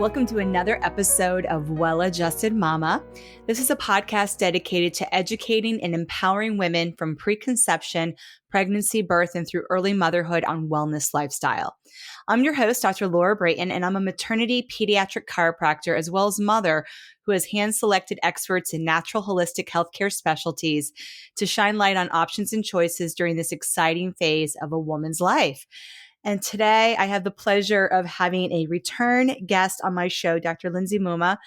Welcome to another episode of Well-Adjusted Mama. This is a podcast dedicated to educating and empowering women from preconception, pregnancy, birth, and through early motherhood on wellness lifestyle. I'm your host, Dr. Laura Brayton, and I'm a maternity pediatric chiropractor as well as mother who has hand-selected experts in natural holistic healthcare specialties to shine light on options and choices during this exciting phase of a woman's life. And today I have the pleasure of having a return guest on my show, Dr. Lindsay Mumma,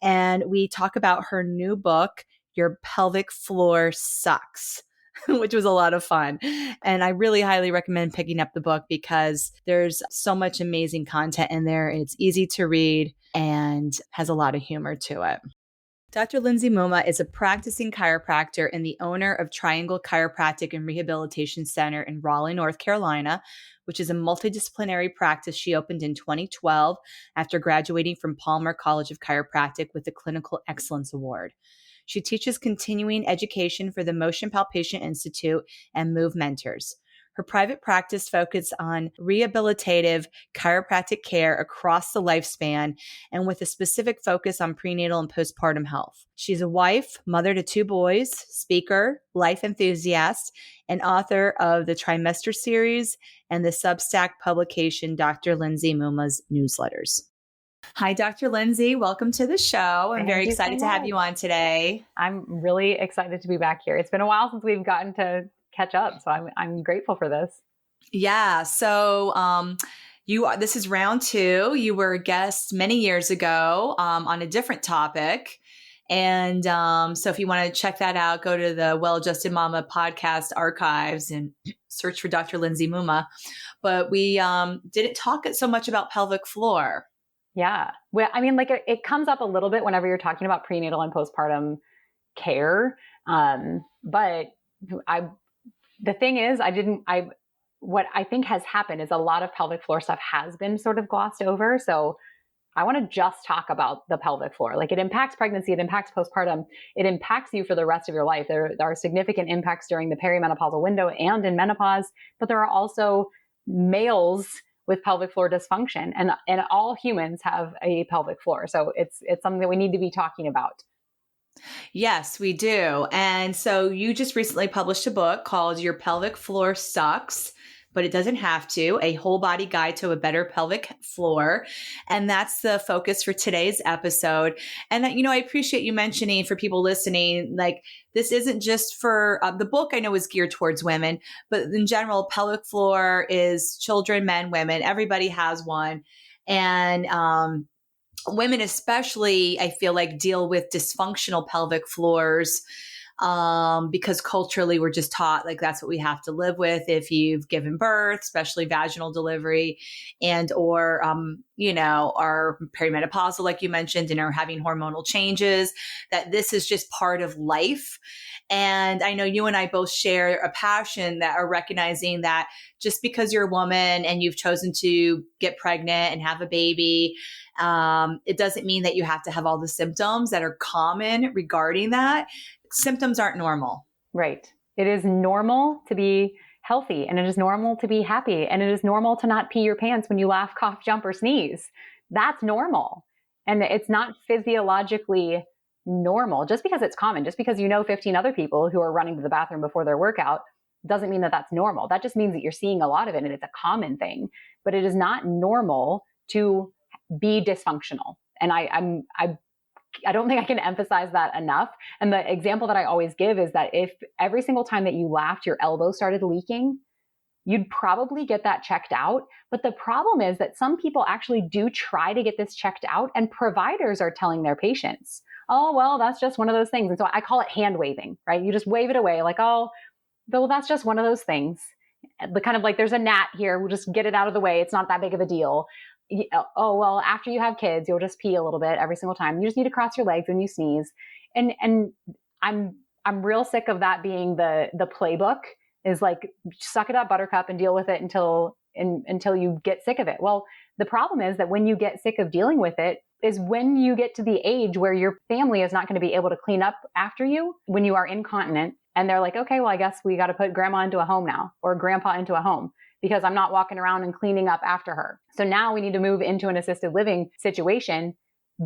and we talk about her new book, Your Pelvic Floor Sucks, which was a lot of fun. And I really highly recommend picking up the book because there's so much amazing content in there. And it's easy to read and has a lot of humor to it. Dr. Lindsay Mumma is a practicing chiropractor and the owner of Triangle Chiropractic and Rehabilitation Center in Raleigh, North Carolina, which is a multi-disciplinary practice she opened in 2012 after graduating from Palmer College of Chiropractic with the Clinical Excellence Award. She teaches continuing education for the Motion Palpation Institute and moveMentors. Her private practice focuses on rehabilitative chiropractic care across the lifespan and with a specific focus on prenatal and postpartum health. She's a wife, mother to 2 boys, speaker, life enthusiast, and author of the Trimester Series and the Substack publication, Dr. Lindsay Mumma's newsletters. Hi, Dr. Lindsay. Welcome to the show. I'm very excited to have you on today. I'm really excited to be back here. It's been a while since we've gotten to catch up, so I'm grateful for this. Yeah. So this is round 2. You were a guest many years ago on a different topic. And so if you want to check that out, go to the Well-Adjusted Mama podcast archives and search for Dr. Lindsay Mumma. But we didn't talk so much about pelvic floor. Yeah. Well, I mean, it comes up a little bit whenever you're talking about prenatal and postpartum care. But the thing is, what I think has happened is a lot of pelvic floor stuff has been sort of glossed over. So I want to just talk about the pelvic floor. It impacts pregnancy, it impacts postpartum, it impacts you for the rest of your life. There are significant impacts during the perimenopausal window and in menopause, but there are also males with pelvic floor dysfunction, and all humans have a pelvic floor. So it's something that we need to be talking about. Yes, we do. And so you just recently published a book called Your Pelvic Floor Sucks, but it doesn't have to, a whole body guide to a better pelvic floor. And that's the focus for today's episode. And, I appreciate you mentioning for people listening, this isn't just for the book I know is geared towards women, but in general, pelvic floor is children, men, women, everybody has one. And, women especially, I feel like, deal with dysfunctional pelvic floors because culturally we're just taught that's what we have to live with if you've given birth, especially vaginal delivery and or, are perimenopausal, like you mentioned, and are having hormonal changes, that this is just part of life. And I know you and I both share a passion that are recognizing that just because you're a woman and you've chosen to get pregnant and have a baby, it doesn't mean that you have to have all the symptoms that are common regarding that. Symptoms aren't normal. Right. It is normal to be healthy, and it is normal to be happy, and it is normal to not pee your pants when you laugh, cough, jump, or sneeze. That's normal. And it's not physiologically normal. Just because it's common, just because 15 other people who are running to the bathroom before their workout doesn't mean that that's normal. That just means that you're seeing a lot of it and it's a common thing, but it is not normal to be dysfunctional. And I don't think I can emphasize that enough. And the example that I always give is that if every single time that you laughed, your elbow started leaking, you'd probably get that checked out. But the problem is that some people actually do try to get this checked out, and providers are telling their patients, oh, well, that's just one of those things. And so I call it hand waving, right? You just wave it away oh, well, that's just one of those things. The kind of there's a gnat here, we'll just get it out of the way. It's not that big of a deal. Oh, well, after you have kids, you'll just pee a little bit every single time. You just need to cross your legs when you sneeze. And I'm real sick of that being the playbook is suck it up, buttercup, and deal with it until you get sick of it. Well, the problem is that when you get sick of dealing with it is when you get to the age where your family is not going to be able to clean up after you when you are incontinent. And they're like, okay, well, I guess we got to put grandma into a home now, or grandpa into a home, because I'm not walking around and cleaning up after her. So now we need to move into an assisted living situation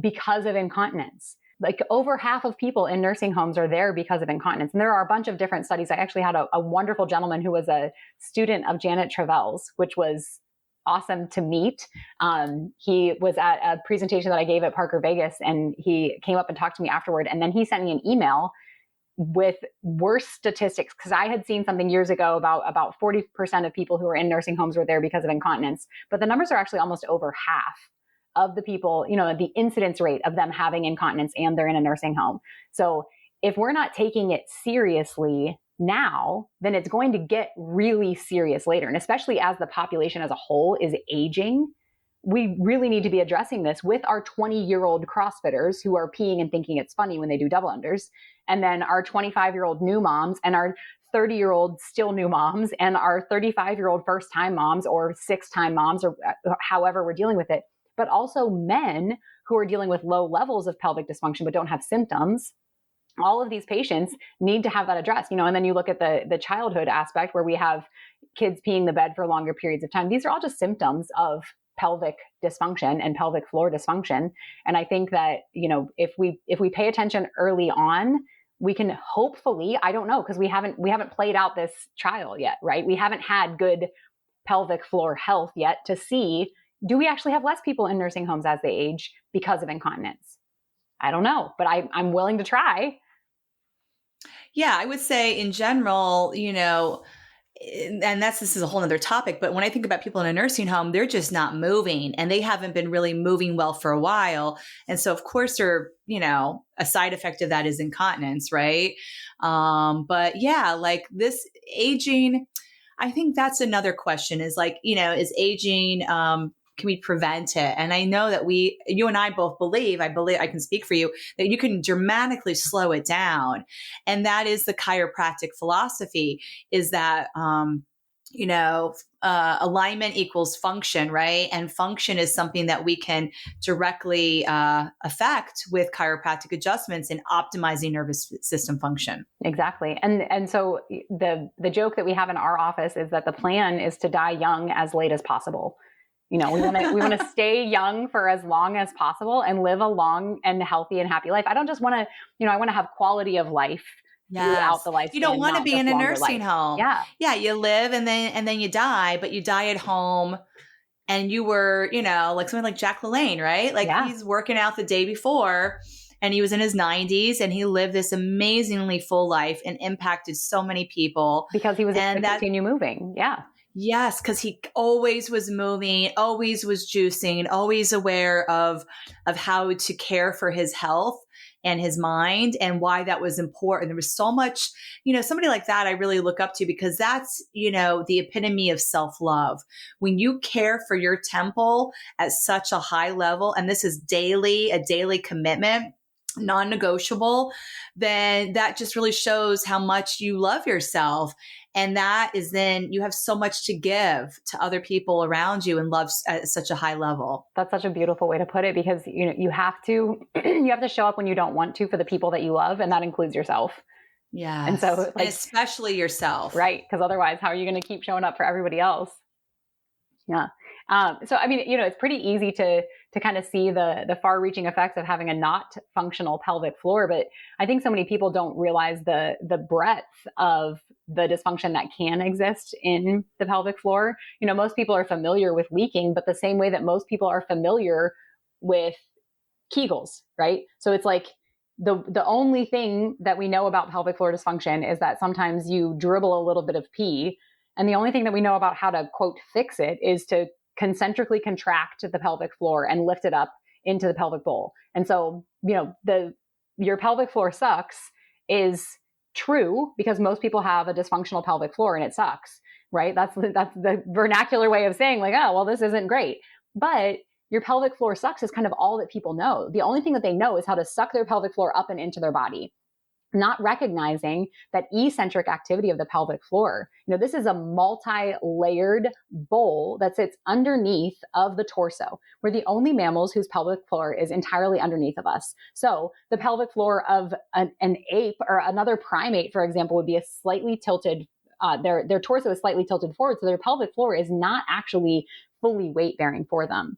because of incontinence. Like over half of people in nursing homes are there because of incontinence. And there are a bunch of different studies. I actually had a wonderful gentleman who was a student of Janet Travell's, which was awesome to meet. He was at a presentation that I gave at Parker Vegas, and he came up and talked to me afterward. And then he sent me an email with worse statistics, because I had seen something years ago about 40% of people who are in nursing homes were there because of incontinence. But the numbers are actually almost over half of the people, the incidence rate of them having incontinence, and they're in a nursing home. So if we're not taking it seriously now, then it's going to get really serious later. And especially as the population as a whole is aging, we really need to be addressing this with our 20-year-old CrossFitters who are peeing and thinking it's funny when they do double unders. And then our 25-year-old new moms and our 30-year-old still new moms and our 35-year-old first-time moms or six-time moms, or however we're dealing with it. But also men who are dealing with low levels of pelvic dysfunction but don't have symptoms. All of these patients need to have that addressed, and then you look at the childhood aspect where we have kids peeing the bed for longer periods of time. These are all just symptoms of pelvic dysfunction and pelvic floor dysfunction. And I think that, if we pay attention early on, we can hopefully, I don't know, because we haven't played out this trial yet, right? We haven't had good pelvic floor health yet to see, do we actually have less people in nursing homes as they age because of incontinence? I don't know, but I'm willing to try. Yeah, I would say in general, and this is a whole nother topic, but when I think about people in a nursing home, they're just not moving, and they haven't been really moving well for a while. And so of course a side effect of that is incontinence, right? But yeah, like this aging, I think that's another question is is aging, can we prevent it? And I know that you and I both believe I can speak for you, that you can dramatically slow it down. And that is the chiropractic philosophy, is that, alignment equals function, right? And function is something that we can directly affect with chiropractic adjustments in optimizing nervous system function. Exactly. And so the joke that we have in our office is that the plan is to die young as late as possible. We want to stay young for as long as possible and live a long and healthy and happy life. I don't just want to, I want to have quality of life throughout the lifespan. You don't want to be in a nursing home. Yeah. Yeah. You live and then you die, but you die at home, and you were, like someone like Jack LaLanne, right? Like he's working out the day before, and he was in his 90s, and he lived this amazingly full life and impacted so many people because he was able to continue moving. Yeah. Yes, because he always was moving, always was juicing, always aware of how to care for his health and his mind, and why that was important. There was so much, somebody like that I really look up to, because that's, the epitome of self-love. When you care for your temple at such a high level, and this is a daily commitment, non-negotiable, then that just really shows how much you love yourself. And that is then you have so much to give to other people around you, and love at such a high level. That's such a beautiful way to put it, because you have to show up when you don't want to for the people that you love, and that includes yourself. Yeah. And so and especially yourself. Right. Because otherwise, how are you going to keep showing up for everybody else? Yeah. So, I mean, it's pretty easy to kind of see the far-reaching effects of having a not functional pelvic floor. But I think so many people don't realize the breadth of the dysfunction that can exist in the pelvic floor. Most people are familiar with leaking, but the same way that most people are familiar with Kegels, right? So it's like the only thing that we know about pelvic floor dysfunction is that sometimes you dribble a little bit of pee. And the only thing that we know about how to, quote, fix it is to concentrically contract the pelvic floor and lift it up into the pelvic bowl. And so, your pelvic floor sucks is true because most people have a dysfunctional pelvic floor and it sucks, right? That's the vernacular way of saying like, oh, well, this isn't great. But your pelvic floor sucks is kind of all that people know. The only thing that they know is how to suck their pelvic floor up and into their body, not recognizing that eccentric activity of the pelvic floor. This is a multi-layered bowl that sits underneath of the torso. We're the only mammals whose pelvic floor is entirely underneath of us. So the pelvic floor of an ape or another primate, for example, would be a slightly tilted, their torso is slightly tilted forward. So their pelvic floor is not actually fully weight bearing for them.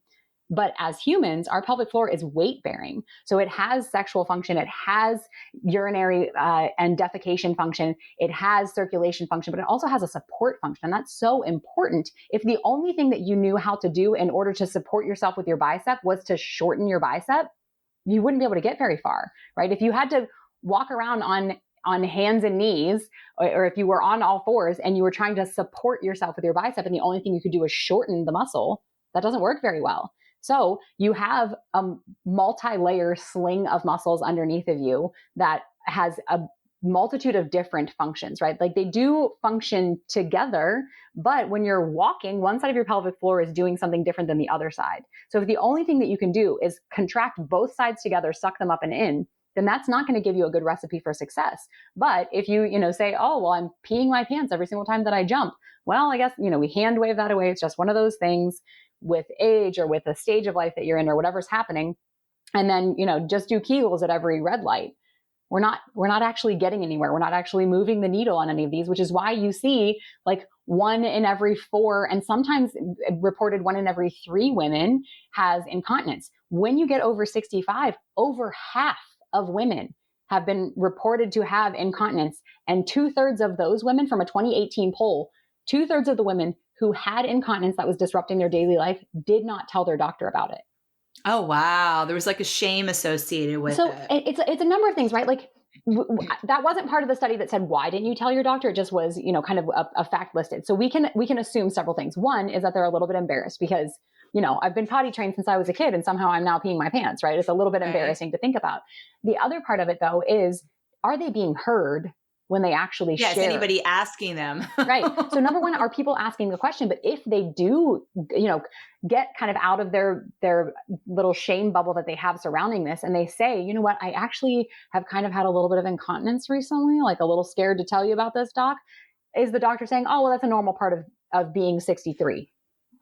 But as humans, our pelvic floor is weight bearing. So it has sexual function. It has urinary and defecation function. It has circulation function, but it also has a support function. And that's so important. If the only thing that you knew how to do in order to support yourself with your bicep was to shorten your bicep, you wouldn't be able to get very far, right? If you had to walk around on hands and knees, or if you were on all fours and you were trying to support yourself with your bicep and the only thing you could do is shorten the muscle, that doesn't work very well. So you have a multi-layer sling of muscles underneath of you that has a multitude of different functions, right? Like they do function together, but when you're walking, one side of your pelvic floor is doing something different than the other side. So if the only thing that you can do is contract both sides together, suck them up and in, then that's not going to give you a good recipe for success. But if you say, oh, well, I'm peeing my pants every single time that I jump. Well, I guess, we hand wave that away. It's just one of those things with age or with the stage of life that you're in or whatever's happening. And then, just do Kegels at every red light. We're not actually getting anywhere. We're not actually moving the needle on any of these, which is why you see like 1 in every 4 and sometimes reported 1 in every 3 women has incontinence. When you get over 65, over half of women have been reported to have incontinence. And 2/3 of those women, from a 2018 poll, 2/3 of the women who had incontinence that was disrupting their daily life did not tell their doctor about it. Oh, wow. There was like a shame associated with it. So it's a number of things, right? Like that wasn't part of the study that said, why didn't you tell your doctor? It just was, kind of a fact listed. So we can assume several things. One is that they're a little bit embarrassed because, I've been potty trained since I was a kid and somehow I'm now peeing my pants, right? It's a little bit embarrassing to think about. The other part of it though is, are they being heard when they actually share? Is anybody asking them? Right. So number one, are people asking the question? But if they do, get kind of out of their little shame bubble that they have surrounding this, and they say, you know what, I actually have kind of had a little bit of incontinence recently, like a little scared to tell you about this, doc. Is the doctor saying, oh, well, that's a normal part of being 63?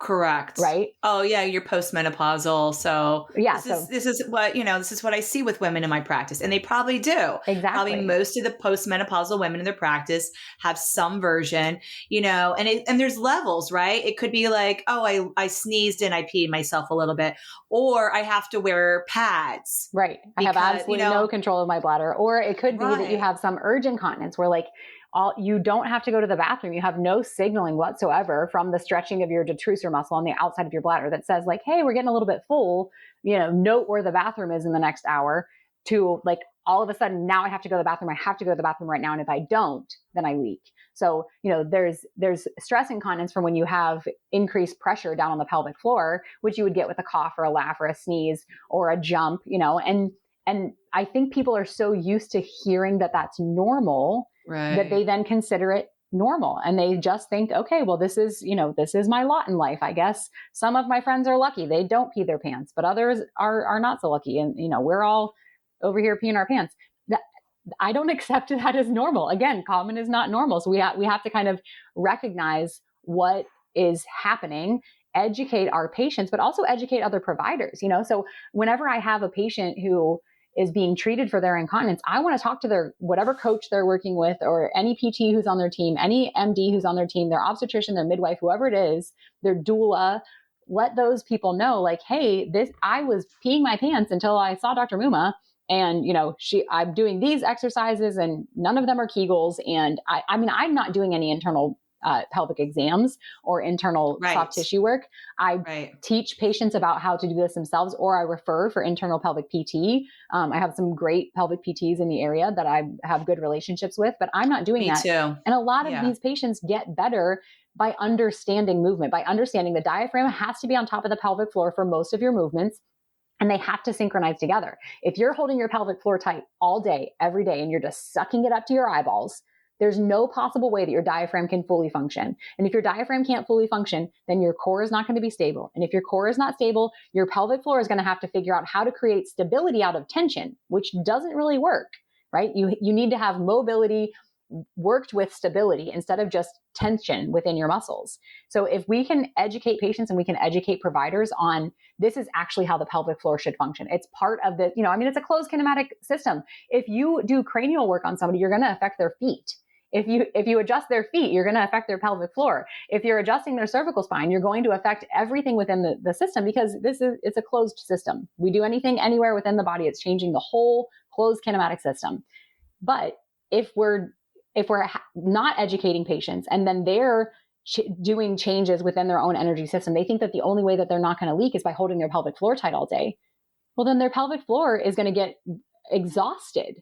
Correct. Right. Oh yeah. You're postmenopausal. So yeah, this is what I see with women in my practice, and they probably do. Exactly. Probably most of the postmenopausal women in their practice have some version, and there's levels, right? It could be like, oh, I sneezed and I peed myself a little bit, or I have to wear pads. Right. I have absolutely no control of my bladder. Or it could be that you have some urge incontinence where like, you don't have to go to the bathroom. You have no signaling whatsoever from the stretching of your detrusor muscle on the outside of your bladder that says like, hey, we're getting a little bit full, note where the bathroom is in the next hour, to like, all of a sudden now I have to go to the bathroom. I have to go to the bathroom right now. And if I don't, then I leak. So, there's stress incontinence from when you have increased pressure down on the pelvic floor, which you would get with a cough or a laugh or a sneeze or a jump, and I think people are so used to hearing that that's normal, right, that they then consider it normal. And they just think, okay, well, this is my lot in life. I guess some of my friends are lucky. They don't pee their pants, but others are not so lucky. And, we're all over here peeing our pants. I don't accept that as normal. Again, common is not normal. So we have to kind of recognize what is happening, educate our patients, but also educate other providers, So whenever I have a patient who is being treated for their incontinence, I want to talk to their whatever coach they're working with, or any PT who's on their team, any MD who's on their team, their obstetrician, their midwife, whoever it is, their doula. Let those people know, like, hey, I was peeing my pants until I saw Dr. Mumma, and I'm doing these exercises, and none of them are Kegels, and I'm not doing any internal pelvic exams or internal soft tissue work. I teach patients about how to do this themselves, or I refer for internal pelvic PT. I have some great pelvic PTs in the area that I have good relationships with, but I'm not doing that. Me too. And a lot of these patients get better by understanding movement, by understanding the diaphragm has to be on top of the pelvic floor for most of your movements. And they have to synchronize together. If you're holding your pelvic floor tight all day, every day, and you're just sucking it up to your eyeballs, there's no possible way that your diaphragm can fully function. And if your diaphragm can't fully function, then your core is not going to be stable. And if your core is not stable, your pelvic floor is going to have to figure out how to create stability out of tension, which doesn't really work, right? You need to have mobility worked with stability instead of just tension within your muscles. So if we can educate patients and we can educate providers on this is actually how the pelvic floor should function. It's part of the, it's a closed kinematic system. If you do cranial work on somebody, you're going to affect their feet. If you adjust their feet, you're going to affect their pelvic floor. If you're adjusting their cervical spine, you're going to affect everything within the system, because it's a closed system. We do anything anywhere within the body, it's changing the whole closed kinematic system. But if we're not educating patients, and then they're doing changes within their own energy system, they think that the only way that they're not going to leak is by holding their pelvic floor tight all day. Well, then their pelvic floor is going to get exhausted,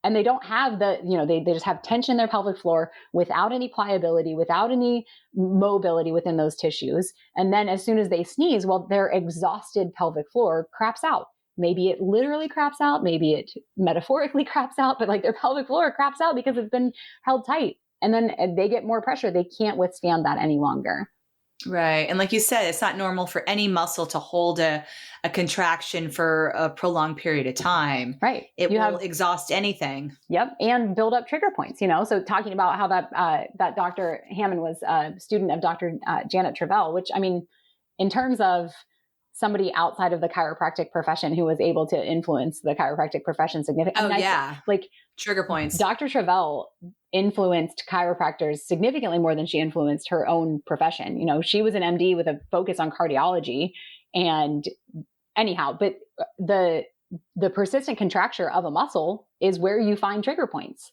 and they don't have they just have tension in their pelvic floor without any pliability, without any mobility within those tissues. And then as soon as they sneeze, well, their exhausted pelvic floor craps out. Maybe it literally craps out, maybe it metaphorically craps out, but like their pelvic floor craps out because it's been held tight. And then they get more pressure. They can't withstand that any longer. Right. And like you said, it's not normal for any muscle to hold a contraction for a prolonged period of time. Right. It will exhaust anything. Yep. And build up trigger points, So talking about how that Dr. Hammond was a student of Dr. Janet Travell, which, I mean, in terms of somebody outside of the chiropractic profession who was able to influence the chiropractic profession significantly. Like trigger points. Dr. Travell influenced chiropractors significantly more than she influenced her own profession. She was an MD with a focus on cardiology, and anyhow, but the persistent contracture of a muscle is where you find trigger points.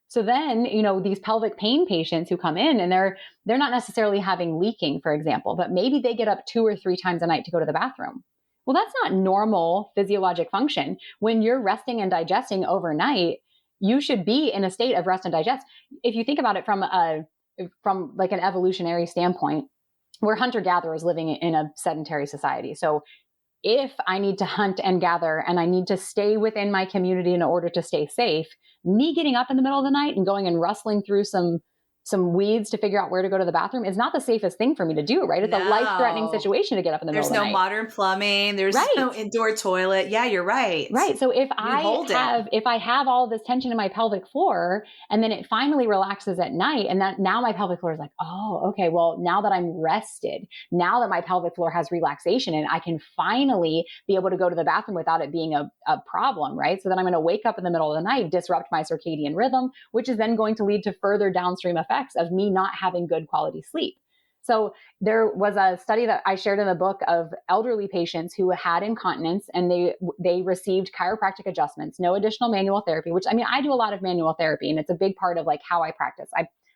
So then, these pelvic pain patients who come in and they're not necessarily having leaking, for example, but maybe they get up 2 or 3 times a night to go to the bathroom. Well, that's not normal physiologic function. When you're resting and digesting overnight, you should be in a state of rest and digest. If you think about it from like an evolutionary standpoint, we're hunter-gatherers living in a sedentary society. So if I need to hunt and gather and I need to stay within my community in order to stay safe, me getting up in the middle of the night and going and rustling through some weeds to figure out where to go to the bathroom is not the safest thing for me to do, right? It's a life-threatening situation to get up in the middle of the night. There's no modern plumbing. There's no indoor toilet. Yeah, you're right. Right. So if I have all this tension in my pelvic floor and then it finally relaxes at night, and that now my pelvic floor is like, oh, okay, well, now that I'm rested, now that my pelvic floor has relaxation, and I can finally be able to go to the bathroom without it being a problem, right? So then I'm going to wake up in the middle of the night, disrupt my circadian rhythm, which is then going to lead to further downstream effects of me not having good quality sleep. So there was a study that I shared in the book of elderly patients who had incontinence, and they received chiropractic adjustments, no additional manual therapy, which, I mean, I do a lot of manual therapy, and it's a big part of like how I practice.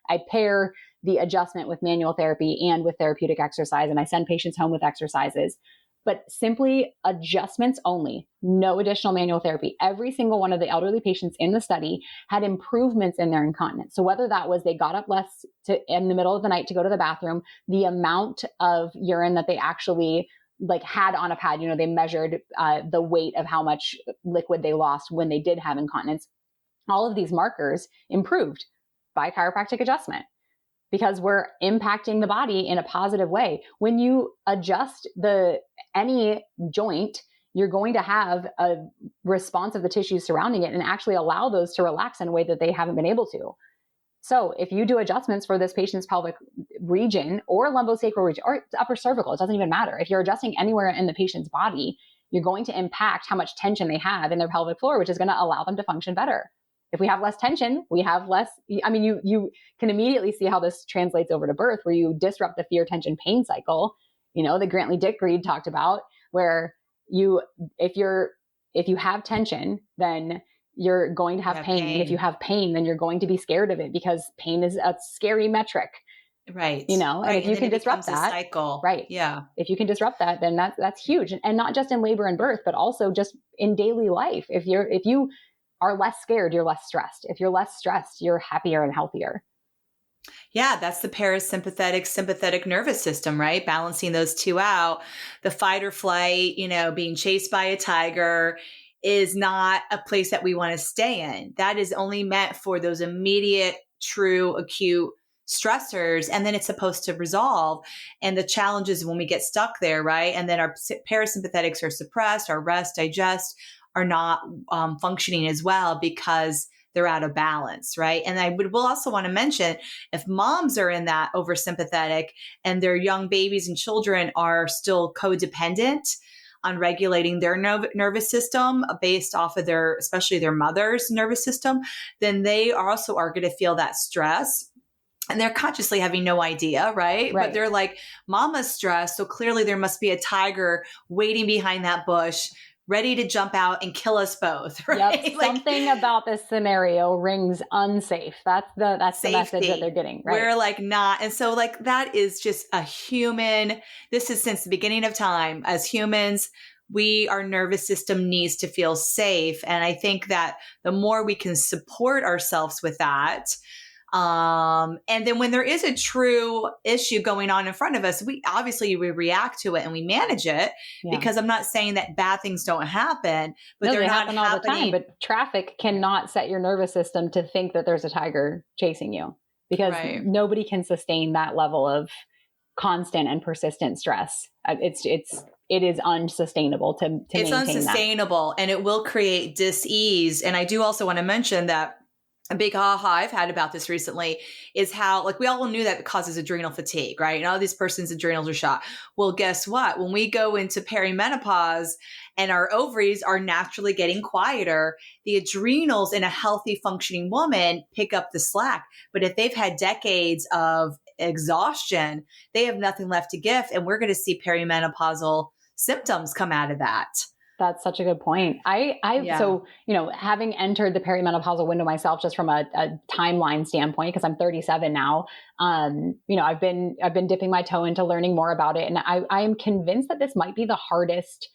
I pair the adjustment with manual therapy and with therapeutic exercise, and I send patients home with exercises. But simply adjustments only, no additional manual therapy. Every single one of the elderly patients in the study had improvements in their incontinence. So whether that was they got up less in the middle of the night to go to the bathroom, the amount of urine that they actually like had on a pad, they measured the weight of how much liquid they lost when they did have incontinence. All of these markers improved by chiropractic adjustment, because we're impacting the body in a positive way. When you adjust any joint, you're going to have a response of the tissues surrounding it and actually allow those to relax in a way that they haven't been able to. So if you do adjustments for this patient's pelvic region or lumbosacral region or upper cervical, it doesn't even matter. If you're adjusting anywhere in the patient's body, you're going to impact how much tension they have in their pelvic floor, which is going to allow them to function better. If we have less tension, we have less, I mean, you can immediately see how this translates over to birth, where you disrupt the fear, tension, pain cycle, the Grantley-Dick-Reed talked about, where if you have tension, then you're going to have pain. And if you have pain, then you're going to be scared of it, because pain is a scary metric. Right. And if you can disrupt that cycle. Right. Yeah. If you can disrupt that, then that's huge. And not just in labor and birth, but also just in daily life. If you are less scared, you're less stressed. If you're less stressed, you're happier and healthier. Yeah, that's the parasympathetic, sympathetic nervous system, right? Balancing those two out. The fight or flight, being chased by a tiger is not a place that we want to stay in. That is only meant for those immediate, true, acute stressors. And then it's supposed to resolve. And the challenge is when we get stuck there, right? And then our parasympathetics are suppressed, our rest, digest are not functioning as well because they're out of balance, right? And will also want to mention, if moms are in that oversympathetic and their young babies and children are still codependent, on regulating their nervous system based off of especially their mother's nervous system, then they also are going to feel that stress. And they're consciously having no idea, right? But they're like, mama's stressed. So clearly there must be a tiger waiting behind that bush, ready to jump out and kill us both, right? Yep. Something about this scenario rings unsafe. That's the message that they're getting, right? We're like not. And so like that is just a human, this is since the beginning of time. As humans, our nervous system needs to feel safe. And I think that the more we can support ourselves with that, and then when there is a true issue going on in front of us, we react to it and we manage it, because I'm not saying that bad things don't happen, but no, they're they not happen all the time. But traffic cannot set your nervous system to think that there's a tiger chasing you, because nobody can sustain that level of constant and persistent stress. It is unsustainable to maintain that. It's unsustainable, and it will create dis-ease. And I do also want to mention that a big aha I've had about this recently is how, like, we all knew that it causes adrenal fatigue, right? And all these person's adrenals are shot. Well, guess what? When we go into perimenopause and our ovaries are naturally getting quieter, the adrenals in a healthy functioning woman pick up the slack. But if they've had decades of exhaustion, they have nothing left to give. And we're going to see perimenopausal symptoms come out of that. That's such a good point. So, having entered the perimenopausal window myself, just from a timeline standpoint, because I'm 37 now, I've been dipping my toe into learning more about it. And I am convinced that this might be the hardest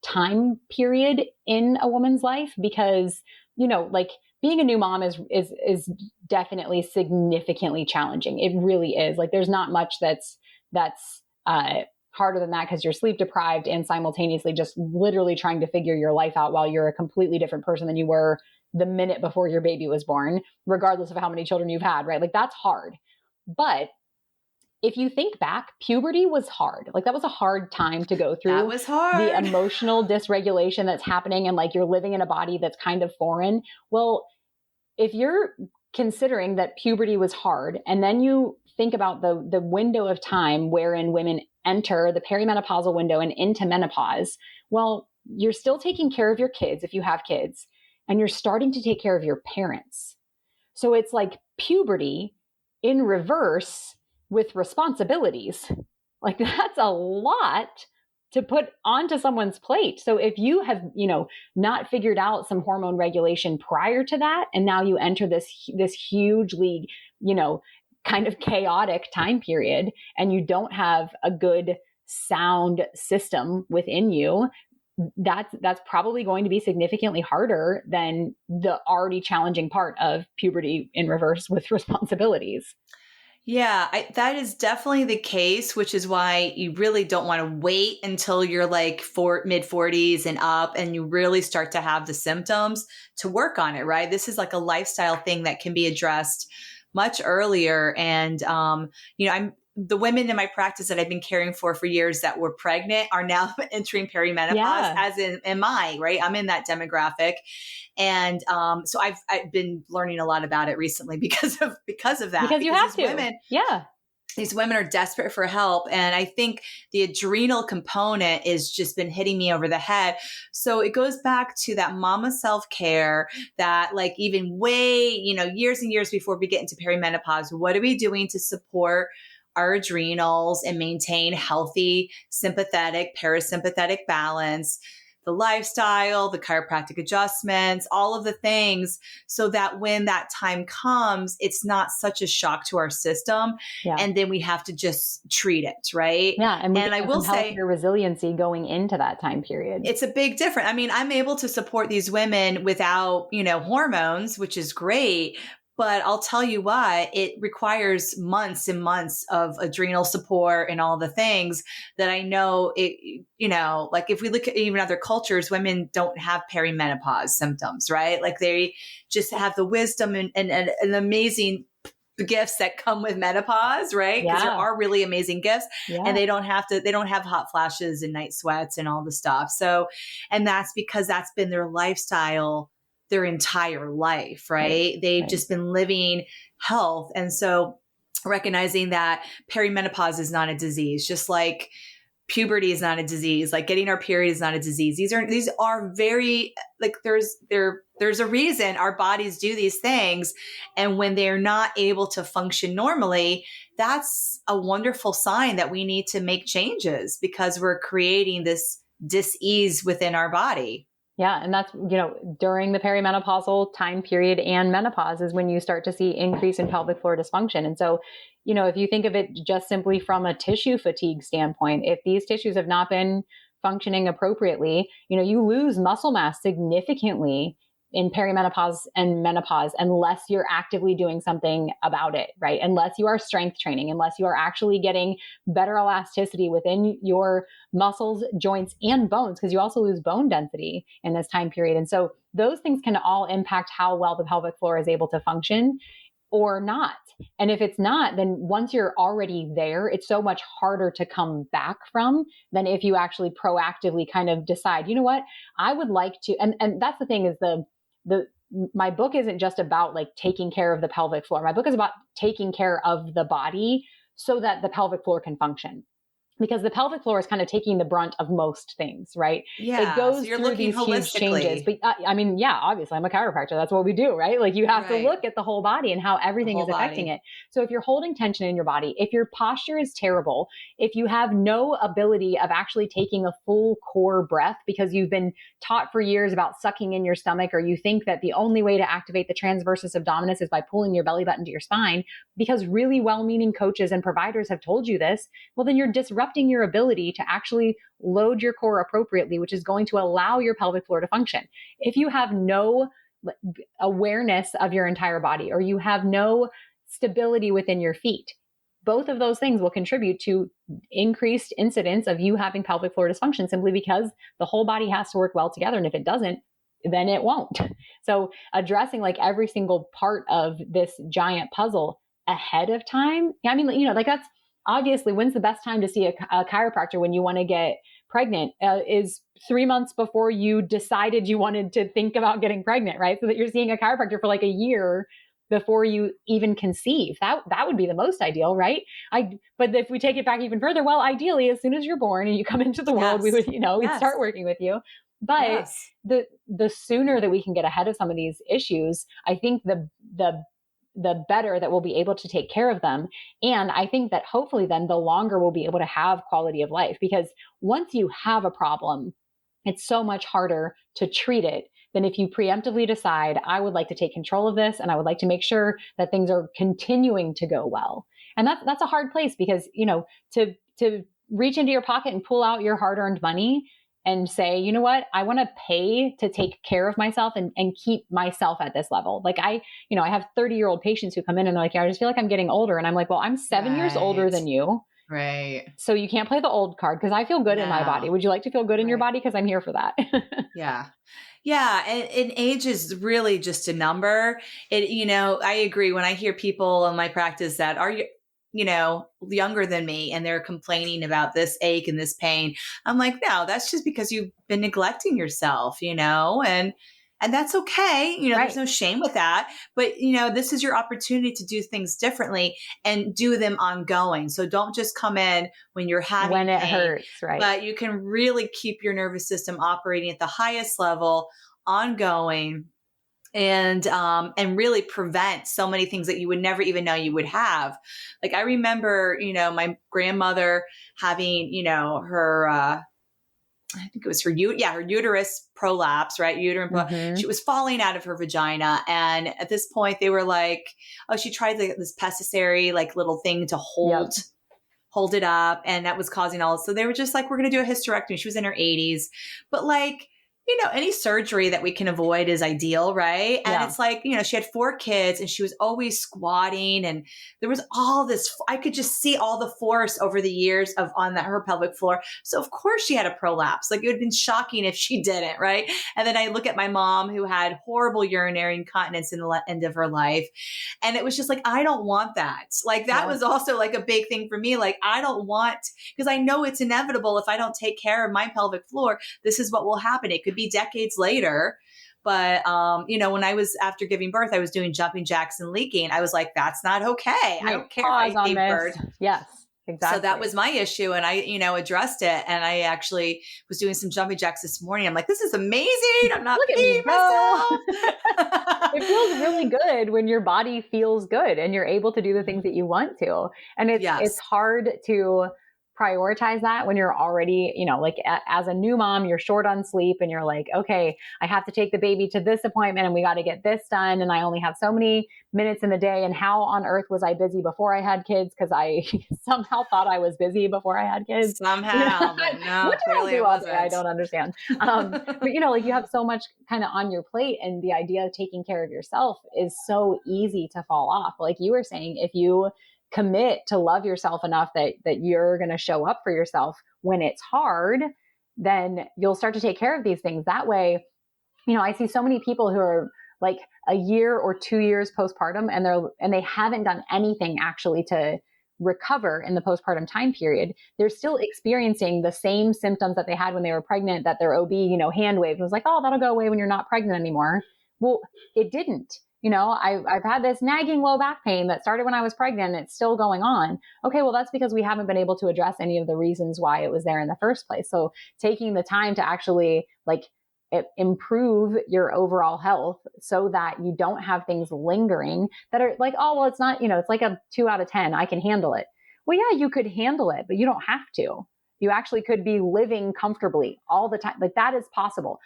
time period in a woman's life, because, like, being a new mom is definitely significantly challenging. It really is. Like, there's not much that's harder than that, because you're sleep deprived and simultaneously just literally trying to figure your life out while you're a completely different person than you were the minute before your baby was born, regardless of how many children you've had, right? Like, that's hard. But if you think back, puberty was hard. Like, that was a hard time to go through. That was hard. The emotional dysregulation that's happening, and like, you're living in a body that's kind of foreign. Well, if you're considering that puberty was hard, and then you think about the window of time wherein women enter the perimenopausal window and into menopause, well, you're still taking care of your kids if you have kids, and you're starting to take care of your parents. So it's like puberty in reverse with responsibilities. Like, that's a lot to put onto someone's plate. So if you have, not figured out some hormone regulation prior to that, and now you enter this hugely, kind of chaotic time period, and you don't have a good sound system within you, that's probably going to be significantly harder than the already challenging part of puberty in reverse with responsibilities. Yeah, that is definitely the case, which is why you really don't want to wait until you're like mid 40s and up, and you really start to have the symptoms to work on it, right? This is like a lifestyle thing that can be addressed much earlier. And, the women in my practice that I've been caring for years that were pregnant are now entering perimenopause, as am I, right? I'm in that demographic. And so I've been learning a lot about it recently because of that. Because you have to. Women, these women are desperate for help. And I think the adrenal component has just been hitting me over the head. So it goes back to that mama self-care that, like, even way, years and years before we get into perimenopause, what are we doing to support our adrenals and maintain healthy sympathetic, parasympathetic balance, the lifestyle, the chiropractic adjustments, all of the things, so that when that time comes, it's not such a shock to our system. Yeah. And then we have to just treat it, right? Yeah. And I will say, your resiliency going into that time period. It's a big difference. I mean, I'm able to support these women without, hormones, which is great. But I'll tell you what, it requires months and months of adrenal support and all the things that I know it, like, if we look at even other cultures, women don't have perimenopause symptoms, right? Like, they just have the wisdom and amazing gifts that come with menopause, right? Because there are really amazing gifts, and they don't have hot flashes and night sweats and all the stuff. So, and that's because that's been their lifestyle their entire life, right? They've just been living health. And so recognizing that perimenopause is not a disease, just like puberty is not a disease. Like getting our period is not a disease. These are very, like there's a reason our bodies do these things. And when they're not able to function normally, that's a wonderful sign that we need to make changes because we're creating this dis-ease within our body. Yeah. And that's, during the perimenopausal time period and menopause is when you start to see increase in pelvic floor dysfunction. And so, if you think of it just simply from a tissue fatigue standpoint, if these tissues have not been functioning appropriately, you lose muscle mass significantly in perimenopause and menopause unless you're actively doing something about it, right? Unless you are strength training, unless you are actually getting better elasticity within your muscles, joints, and bones, because you also lose bone density in this time period. And so those things can all impact how well the pelvic floor is able to function or not. And if it's not, then once you're already there, it's so much harder to come back from than if you actually proactively kind of decide, what, I would like to, and that's the thing is my book isn't just about like taking care of the pelvic floor. My book is about taking care of the body so that the pelvic floor can function. Because the pelvic floor is kind of taking the brunt of most things, right? Yeah. It goes so you're through looking these huge changes. But obviously I'm a chiropractor. That's what we do, right? Like you have to look at the whole body and how everything is affecting it. So if you're holding tension in your body, if your posture is terrible, if you have no ability of actually taking a full core breath because you've been taught for years about sucking in your stomach, or you think that the only way to activate the transversus abdominis is by pulling your belly button to your spine, because really well-meaning coaches and providers have told you this, well, then you're disrupting your ability to actually load your core appropriately, which is going to allow your pelvic floor to function. If you have no awareness of your entire body, or you have no stability within your feet, both of those things will contribute to increased incidence of you having pelvic floor dysfunction, simply because the whole body has to work well together. And if it doesn't, then it won't. So addressing like every single part of this giant puzzle ahead of time. That's obviously, when's the best time to see a chiropractor when you want to get pregnant? Is 3 months before you decided you wanted to think about getting pregnant, right? So that you're seeing a chiropractor for like a year before you even conceive. That would be the most ideal, right? But if we take it back even further, well, ideally, as soon as you're born and you come into the world, we would, we'd start working with you. But the sooner that we can get ahead of some of these issues, I think the better that we'll be able to take care of them. And I think that hopefully then the longer we'll be able to have quality of life, because once you have a problem, it's so much harder to treat it than if you preemptively decide, I would like to take control of this and I would like to make sure that things are continuing to go well. And that's a hard place, because, to reach into your pocket and pull out your hard-earned money and say, you know what, I want to pay to take care of myself and keep myself at this level. Like I have 30-year-old patients who come in and they're like, I just feel like I'm getting older. And I'm like, well, I'm 7 years older than you. Right. So you can't play the old card, because I feel good in my body. Would you like to feel good in your body? Because I'm here for that. Yeah. Yeah. And age is really just a number. I agree when I hear people in my practice that are younger than me and they're complaining about this ache and this pain. I'm like, no, that's just because you've been neglecting yourself, and that's okay. There's no shame with that, but this is your opportunity to do things differently and do them ongoing. So don't just come in when you're having when it pain, hurts, right? But you can really keep your nervous system operating at the highest level, ongoing, and really prevent so many things that you would never even know you would have. Like I remember, my grandmother having, her, I think it was her uterus prolapse, right? Mm-hmm. She was falling out of her vagina. And at this point they were like, oh, she tried this pessary, like little thing to hold it up. And that was causing all. So they were just like, we're going to do a hysterectomy. She was in her 80s, but like, any surgery that we can avoid is ideal, right? And it's like, she had 4 kids and she was always squatting, and there was all this, I could just see all the force over the years on her pelvic floor. So of course she had a prolapse. Like it would have been shocking if she didn't, right? And then I look at my mom, who had horrible urinary incontinence in the end of her life. And it was just like, I don't want that. Like that was also like a big thing for me. Like I don't want, because I know it's inevitable if I don't take care of my pelvic floor, this is what will happen. It could be decades later. But, when I was after giving birth, I was doing jumping jacks and leaking. I was like, that's not okay. I don't care if I gave birth. Yes. Exactly. So that was my issue. And I, addressed it. And I actually was doing some jumping jacks this morning. I'm like, this is amazing. I'm not Look at peeing me go. myself. It feels really good when your body feels good and you're able to do the things that you want to. And it's hard to prioritize that when you're already, like as a new mom, you're short on sleep and you're like, okay, I have to take the baby to this appointment and we got to get this done. And I only have so many minutes in the day. And how on earth was I busy before I had kids? Because I somehow thought I was busy before I had kids. Somehow, but no, what did clearly I do it all wasn't. day? I don't understand. But like you have so much kind of on your plate, and the idea of taking care of yourself is so easy to fall off. Like you were saying, if you commit to love yourself enough that you're going to show up for yourself when it's hard, then you'll start to take care of these things that way. I see so many people who are like a year or 2 years postpartum and they haven't done anything actually to recover in the postpartum time period. They're still experiencing the same symptoms that they had when they were pregnant, that their OB, hand waved and was like, oh, that'll go away when you're not pregnant anymore. Well, it didn't. I've had this nagging low back pain that started when I was pregnant and it's still going on. Okay, well, that's because we haven't been able to address any of the reasons why it was there in the first place. So taking the time to actually improve your overall health so that you don't have things lingering that are like, oh, well, it's not, it's like a 2 out of 10. I can handle it. Well, yeah, you could handle it, but you don't have to. You actually could be living comfortably all the time. Like that is possible.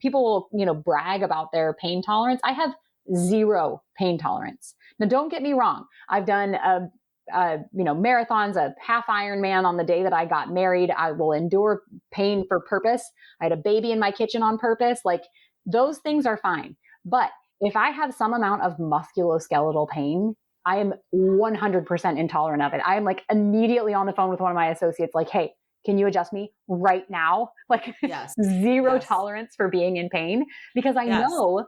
People will, brag about their pain tolerance. I have 0 pain tolerance. Now, don't get me wrong. I've done marathons, a half Ironman on the day that I got married. I will endure pain for purpose. I had a baby in my kitchen on purpose. Like those things are fine. But if I have some amount of musculoskeletal pain, I am 100% intolerant of it. I am like immediately on the phone with one of my associates, like, hey, can you adjust me right now? Like zero tolerance for being in pain, because I know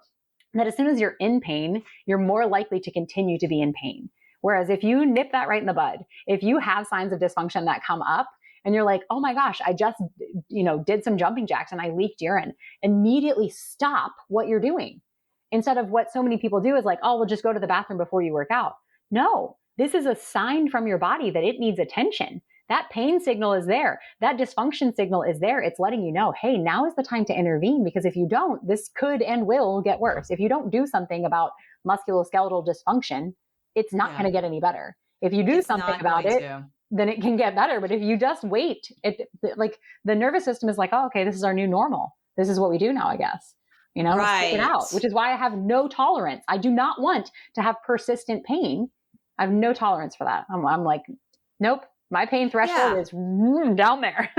that as soon as you're in pain, you're more likely to continue to be in pain. Whereas if you nip that right in the bud, if you have signs of dysfunction that come up and you're like, oh my gosh, I just, did some jumping jacks and I leaked urine, immediately stop what you're doing. Instead of what so many people do is like, oh, well, just go to the bathroom before you work out. No, this is a sign from your body that it needs attention. That pain signal is there. That dysfunction signal is there. It's letting you know, hey, now is the time to intervene, because if you don't, this could and will get worse. If you don't do something about musculoskeletal dysfunction, it's not going to get any better. If you do something about it, then it can get better. But if you just wait, like the nervous system is like, oh, okay, this is our new normal. This is what we do now, I guess. Stick it out, which is why I have no tolerance. I do not want to have persistent pain. I have no tolerance for that. I'm like, nope. My pain threshold is down there.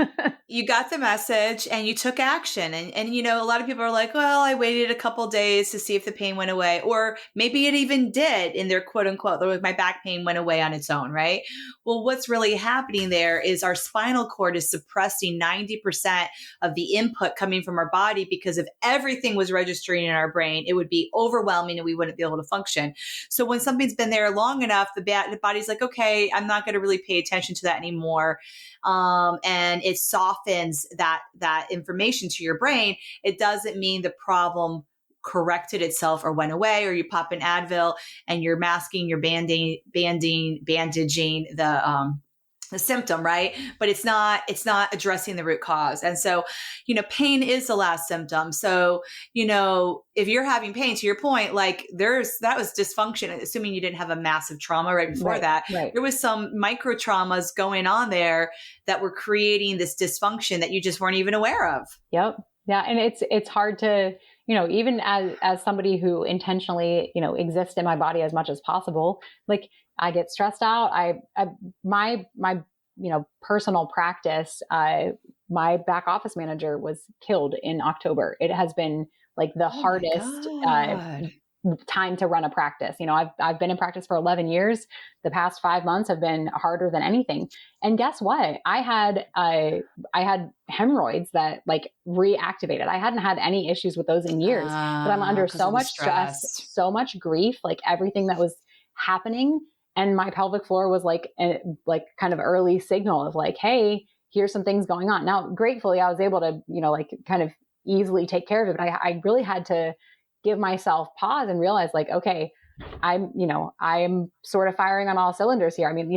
You got the message and you took action. And, a lot of people are like, well, I waited a couple of days to see if the pain went away. Or maybe it even did in their quote unquote, my back pain went away on its own, right? Well, what's really happening there is our spinal cord is suppressing 90% of the input coming from our body, because if everything was registering in our brain, it would be overwhelming and we wouldn't be able to function. So when something's been there long enough, the body's like, okay, I'm not going to really pay attention to that anymore. And it softens that information to your brain. It doesn't mean the problem corrected itself or went away, or you pop an Advil and you're masking, you're bandaging the symptom, right? But it's not addressing the root cause. And so, pain is the last symptom. So, if you're having pain, to your point, like that was dysfunction, assuming you didn't have a massive trauma right before that. There was some micro traumas going on there that were creating this dysfunction that you just weren't even aware of. Yep. Yeah. And it's hard to, even as somebody who intentionally, exists in my body as much as possible, like I get stressed out. My personal practice, my back office manager was killed in October. It has been like the hardest time to run a practice. I've been in practice for 11 years. The past 5 months have been harder than anything. And guess what? I had hemorrhoids that like reactivated. I hadn't had any issues with those in years, but I'm under so much stress, so much grief, like everything that was happening. And my pelvic floor was like kind of early signal of like, hey, here's some things going on. Now, gratefully, I was able to, kind of easily take care of it. But I really had to give myself pause and realize like, okay, I'm sort of firing on all cylinders here. I mean,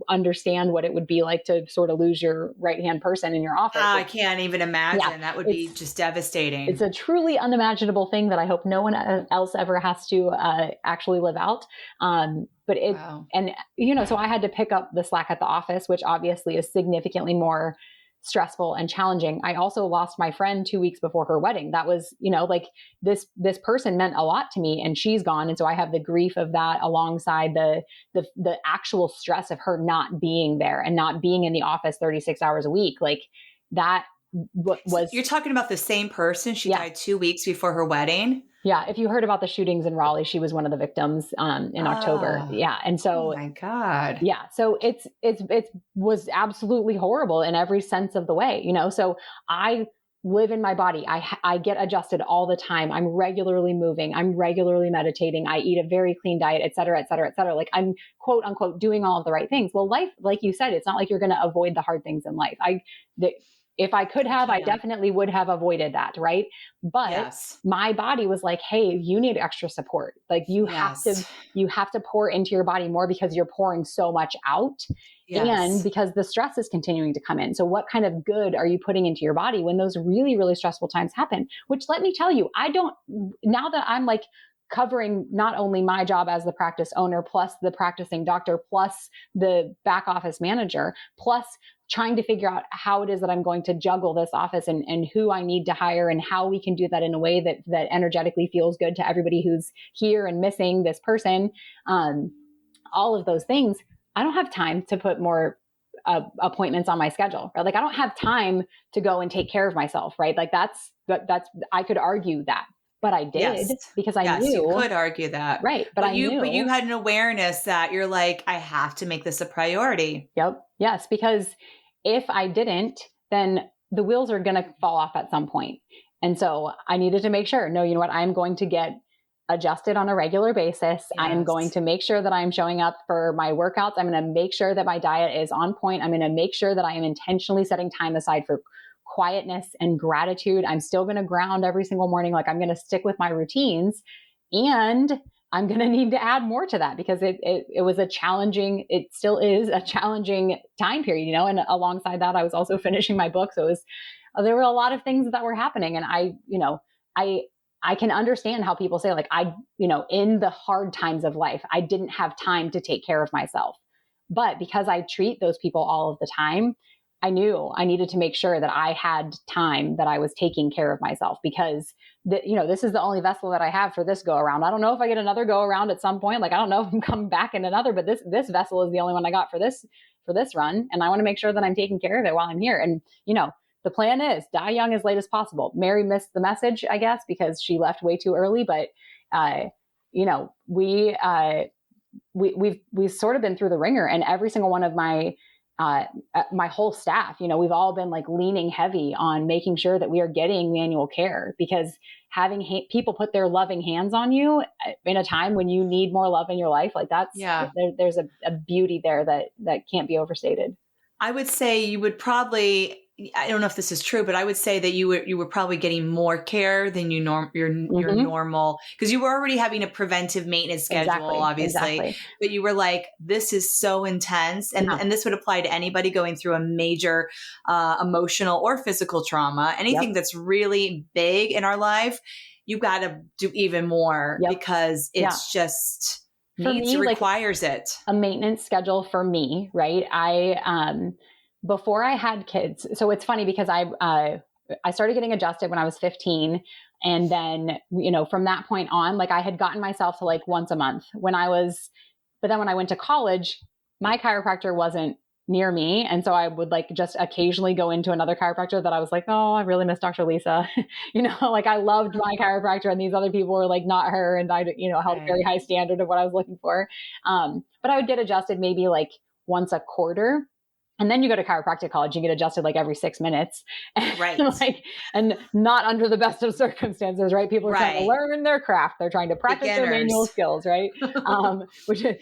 understand what it would be like to sort of lose your right-hand person in your office. I can't even imagine. That would be just devastating. It's a truly unimaginable thing that I hope no one else ever has to actually live out. But it, wow. And, so I had to pick up the slack at the office, which obviously is significantly more stressful and challenging. I also lost my friend 2 weeks before her wedding. That was, like this person meant a lot to me, and she's gone. And so I have the grief of that alongside the actual stress of her not being there and not being in the office 36 hours a week. Like that was. So you're talking about the same person. She died 2 weeks before her wedding. Yeah. If you heard about the shootings in Raleigh, she was one of the victims in October. Yeah. And so, oh my God. Yeah. So it was absolutely horrible in every sense of the way, so I live in my body. I get adjusted all the time. I'm regularly moving. I'm regularly meditating. I eat a very clean diet, et cetera, et cetera, et cetera. Like I'm quote unquote doing all of the right things. Well, life, like you said, it's not like you're going to avoid the hard things in life. If I could have, I definitely would have avoided that. Right. But my body was like, hey, you need extra support. Like you have to pour into your body more because you're pouring so much out and because the stress is continuing to come in. So what kind of good are you putting into your body when those really, really stressful times happen? Which let me tell you, now that I'm like covering not only my job as the practice owner, plus the practicing doctor, plus the back office manager, plus trying to figure out how it is that I'm going to juggle this office and who I need to hire and how we can do that in a way that energetically feels good to everybody who's here and missing this person. All of those things, I don't have time to put more appointments on my schedule, right? Like I don't have time to go and take care of myself, right? Like that's, I could argue that. But I did because I knew. You could argue that. Right. But you had an awareness that you're like, I have to make this a priority. Yep. Yes. Because if I didn't, then the wheels are going to fall off at some point. And so I needed to make sure, no, you know what? I'm going to get adjusted on a regular basis. I'm going to make sure that I'm showing up for my workouts. I'm going to make sure that my diet is on point. I'm going to make sure that I am intentionally setting time aside for quietness and gratitude. I'm still going to ground every single morning. Like I'm going to stick with my routines, and I'm going to need to add more to that because it was it still is a challenging time period, and alongside that, I was also finishing my book. So there were a lot of things that were happening. And I can understand how people say like, in the hard times of life, I didn't have time to take care of myself. But because I treat those people all of the time, I knew I needed to make sure that I had time that I was taking care of myself because this is the only vessel that I have for this go around. I don't know if I get another go around at some point. Like, I don't know if I'm coming back in another, but this vessel is the only one I got for this run. And I want to make sure that I'm taking care of it while I'm here. And, the plan is die young as late as possible. Mary missed the message, I guess, because she left way too early. But, we've sort of been through the ringer, and every single one of my whole staff, we've all been like leaning heavy on making sure that we are getting manual care, because having people put their loving hands on you in a time when you need more love in your life, like that's, there's a beauty there that can't be overstated. I would say you would probably, I don't know if this is true, but I would say that you were probably getting more care than your normal, because you were already having a preventive maintenance schedule, obviously. But you were like, this is so intense. And this would apply to anybody going through a major emotional or physical trauma, anything that's really big in our life. You got to do even more because it's just requires it. A maintenance schedule for me, right? Before I had kids. So it's funny because I started getting adjusted when I was 15. And then, from that point on, like I had gotten myself to like once a month but then when I went to college, my chiropractor wasn't near me. And so I would like just occasionally go into another chiropractor that I was like, oh, I really miss Dr. Lisa. Like I loved my chiropractor and these other people were like not her. And I, held a very high standard of what I was looking for. But I would get adjusted maybe like once a quarter. And then you go to chiropractic college, you get adjusted like every 6 minutes. Right. And not under the best of circumstances, right? People are trying to learn their craft. They're trying to practice their manual skills, right?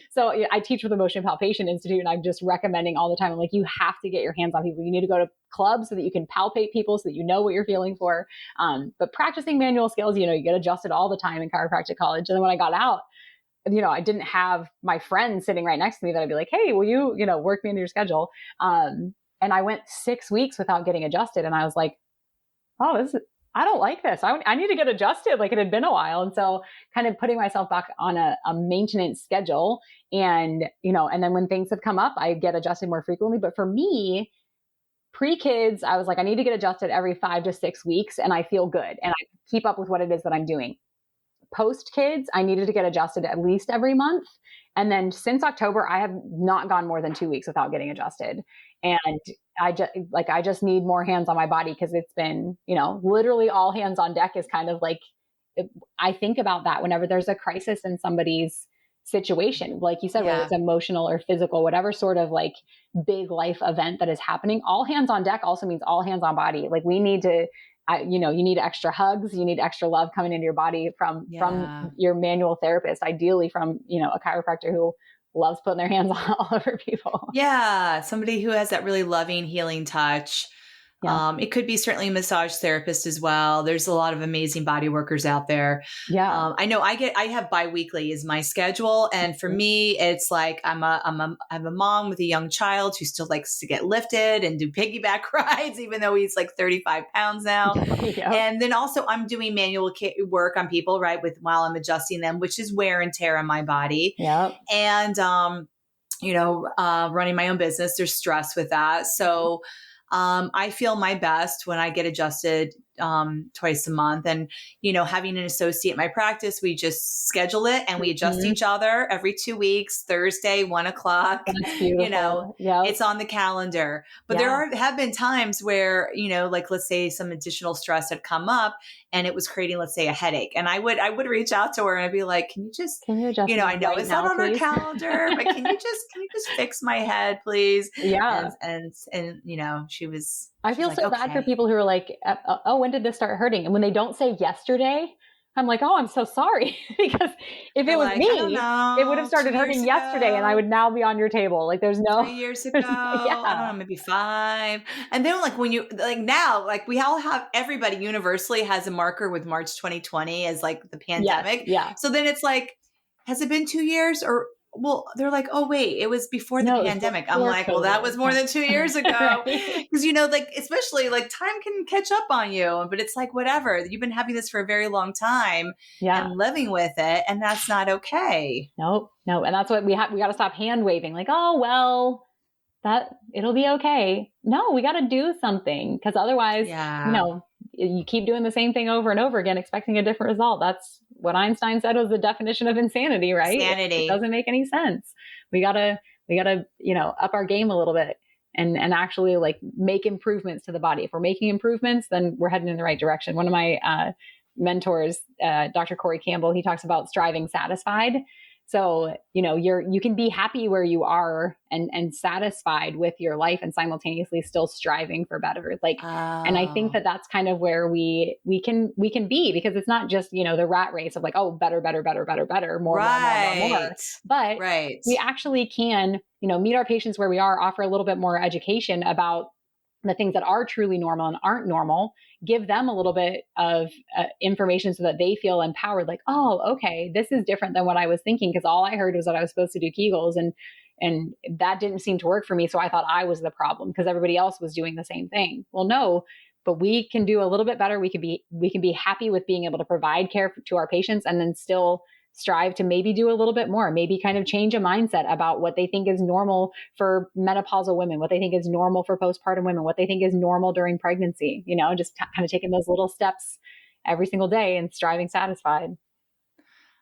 So I teach with the Motion Palpation Institute, and I'm just recommending all the time. I'm like, you have to get your hands on people. You need to go to clubs so that you can palpate people so that you know what you're feeling for. But practicing manual skills, you get adjusted all the time in chiropractic college. And then when I got out, I didn't have my friend sitting right next to me that I'd be like, hey, will you, work me into your schedule? And I went 6 weeks without getting adjusted. And I was like, oh, I don't like this. I need to get adjusted. Like, it had been a while. And so kind of putting myself back on a maintenance schedule, and, and then when things have come up, I get adjusted more frequently. But for me, pre-kids, I was like, I need to get adjusted every 5 to 6 weeks, and I feel good and I keep up with what it is that I'm doing. Post kids, I needed to get adjusted at least every month. And then since October, I have not gone more than 2 weeks without getting adjusted. And I just need more hands on my body, because it's been, literally all hands on deck is kind of like, I think about that whenever there's a crisis in somebody's situation, like you said, whether it's emotional or physical, whatever sort of like big life event that is happening, all hands on deck also means all hands on body. Like, we need to, you need extra hugs, you need extra love coming into your body from your manual therapist, ideally from, a chiropractor who loves putting their hands all over people. Yeah. Somebody who has that really loving, healing touch. Yeah. It could be certainly a massage therapist as well. There's a lot of amazing body workers out there. Yeah. I know I have biweekly is my schedule. And for me, it's like, I'm a mom with a young child who still likes to get lifted and do piggyback rides, even though he's like 35 pounds now. Yep. And then also I'm doing manual work on people, right, while I'm adjusting them, which is wear and tear on my body. Yep. And, running my own business, there's stress with that. So, I feel my best when I get adjusted twice a month. And, having an associate in my practice, we just schedule it and we adjust each other every 2 weeks, Thursday, 1:00. That's beautiful. It's on the calendar. But there have been times where, like, let's say some additional stress had come up and it was creating, let's say, a headache. And I would reach out to her and I'd be like, can you adjust I know it's not on our calendar, but can you just fix my head, please? Yeah. And she was, I feel so bad for people who are like, oh, when did this start hurting? And when they don't say yesterday, I'm like, oh, I'm so sorry. Because if it was me, it would have started hurting yesterday and I would now be on your table. Like, there's no 3 years ago. I don't know, maybe 5. And then like when you like now, like we all have, everybody universally has a marker with March 2020 as like the pandemic. Yeah. So then it's like, has it been 2 years? Or well, they're like, oh wait, it was before the pandemic. I'm like, well, that was more than 2 years ago. Because, like, especially like time can catch up on you, but it's like, whatever, you've been having this for a very long time and living with it. And that's not okay. No. And that's what we got to stop hand waving. Like, oh, well, it'll be okay. No, we got to do something. Because otherwise, you keep doing the same thing over and over again, expecting a different result. That's what Einstein said was the definition of insanity, right? It doesn't make any sense. We gotta, up our game a little bit and actually like make improvements to the body. If we're making improvements, then we're heading in the right direction. One of my mentors, Dr. Corey Campbell, he talks about striving satisfied. So, you can be happy where you are and satisfied with your life and simultaneously still striving for better. Like, and I think that that's kind of where we can be, because it's not just, the rat race of like, oh, better, more, more. But we actually can, meet our patients where we are, offer a little bit more education about the things that are truly normal and aren't normal, give them a little bit of information so that they feel empowered. Like, oh, okay, this is different than what I was thinking. Because all I heard was that I was supposed to do Kegels and that didn't seem to work for me. So I thought I was the problem because everybody else was doing the same thing. Well, no, but we can do a little bit better. We can be happy with being able to provide care to our patients and then still strive to maybe do a little bit more, maybe kind of change a mindset about what they think is normal for menopausal women, what they think is normal for postpartum women, what they think is normal during pregnancy, just kind of taking those little steps every single day and striving satisfied.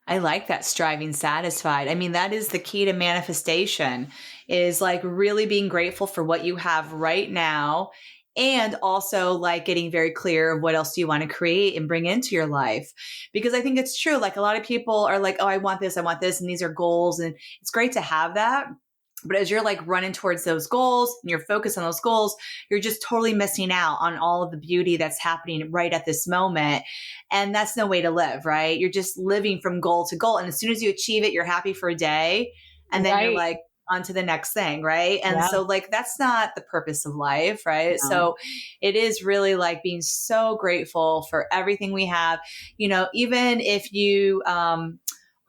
I like that, striving satisfied. I mean, that is the key to manifestation, is like really being grateful for what you have right now. And also like getting very clear of what else do you want to create and bring into your life. Because I think it's true. Like a lot of people are like, oh, I want this. And these are goals. And it's great to have that. But as you're like running towards those goals and you're focused on those goals, you're just totally missing out on all of the beauty that's happening right at this moment. And that's no way to live, right? You're just living from goal to goal. And as soon as you achieve it, you're happy for a day. And then you're like, on to the next thing. Right. And so like, that's not the purpose of life. Right. No. So it is really like being so grateful for everything we have, even if you,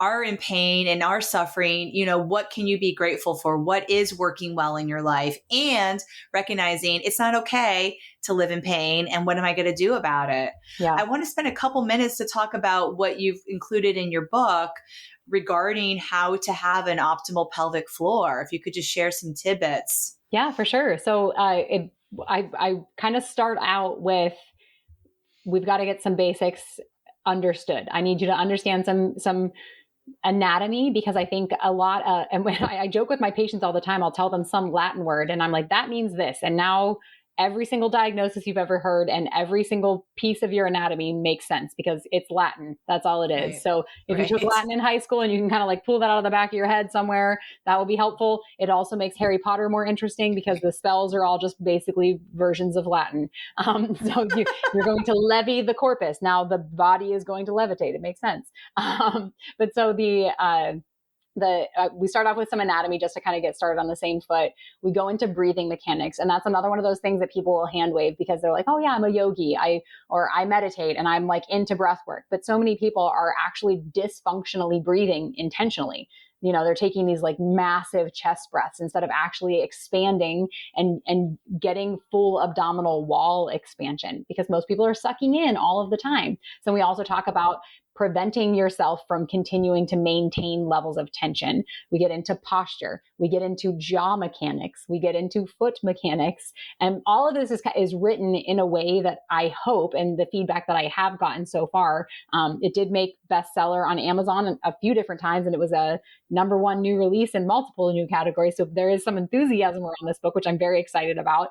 are in pain and are suffering, what can you be grateful for? What is working well in your life? And recognizing it's not okay to live in pain. And what am I going to do about it? Yeah. I want to spend a couple minutes to talk about what you've included in your book regarding how to have an optimal pelvic floor. If you could just share some tidbits. Yeah, for sure. So I kind of start out with, we've got to get some basics understood. I need you to understand some anatomy, because I think a lot and when I joke with my patients all the time, I'll tell them some Latin word and I'm like, that means this. And now every single diagnosis you've ever heard and every single piece of your anatomy makes sense because it's Latin. That's all it is. Right. So if you took Latin in high school and you can kind of like pull that out of the back of your head somewhere, that will be helpful. It also makes Harry Potter more interesting because the spells are all just basically versions of Latin. So you're going to levy the corpus. Now the body is going to levitate. It makes sense. But so we start off with some anatomy just to kind of get started on the same foot. We go into breathing mechanics. And that's another one of those things that people will hand wave because they're like, oh yeah, I'm a yogi. I meditate and I'm like into breath work. But so many people are actually dysfunctionally breathing intentionally. They're taking these like massive chest breaths instead of actually expanding and getting full abdominal wall expansion, because most people are sucking in all of the time. So we also talk about preventing yourself from continuing to maintain levels of tension. We get into posture. We get into jaw mechanics. We get into foot mechanics. And all of this is written in a way that I hope, and the feedback that I have gotten so far, it did make bestseller on Amazon a few different times, and it was a #1 new release in multiple new categories. So there is some enthusiasm around this book, which I'm very excited about.